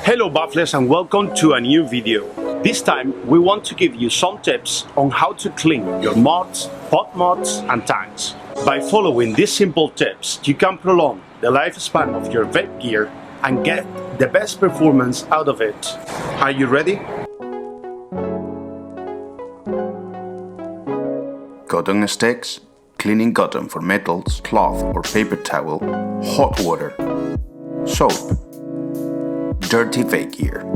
Hello Bufflers and welcome to a new video. This time we want to give you some tips on how to clean your mods, pod mods and tanks. By following these simple tips, you can prolong the lifespan of your vape gear and get the best performance out of it. Are you ready? Cotton sticks, cleaning cotton for metals, cloth or paper towel, hot water, soap, dirty vape gear.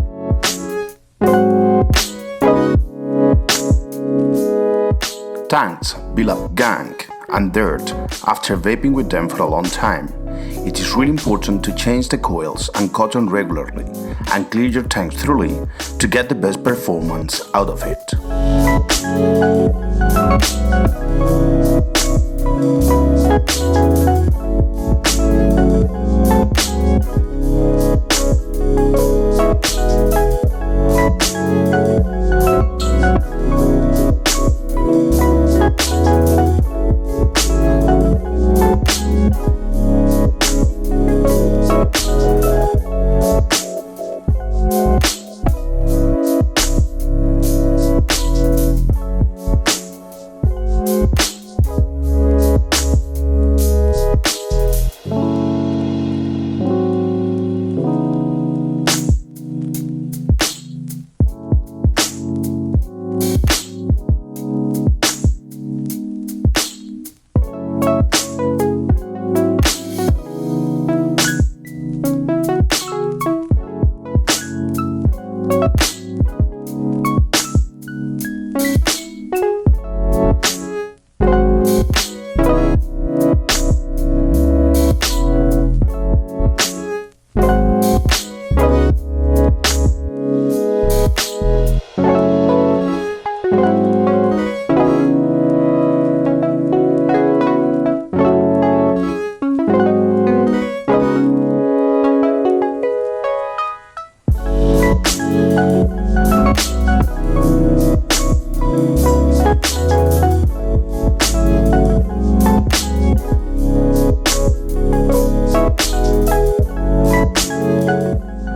Tanks build up gunk and dirt after vaping with them for a long time. It is really important to change the coils and cotton regularly and clear your tank thoroughly to get the best performance out of it.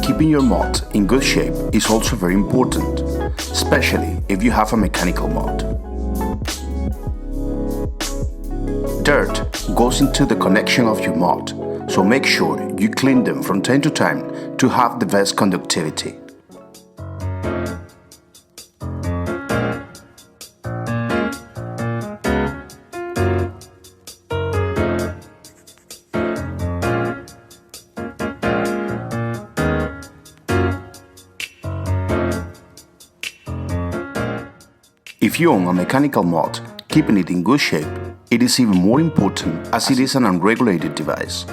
Keeping your mod in good shape is also very important, especially if you have a mechanical mod. Dirt goes into the connection of your mod, so make sure you clean them from time to time to have the best conductivity. If you own a mechanical mod, keeping it in good shape, it is even more important as it is an unregulated device.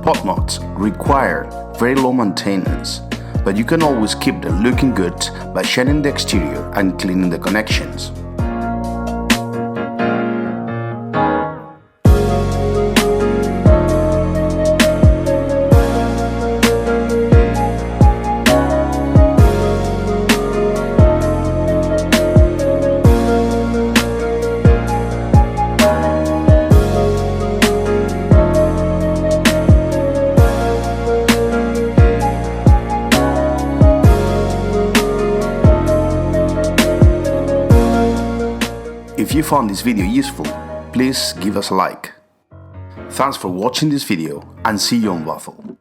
Pod mods require very low maintenance, but you can always keep them looking good by shedding the exterior and cleaning the connections. If you found this video useful, please give us a like. Thanks for watching this video and see you on Waffle.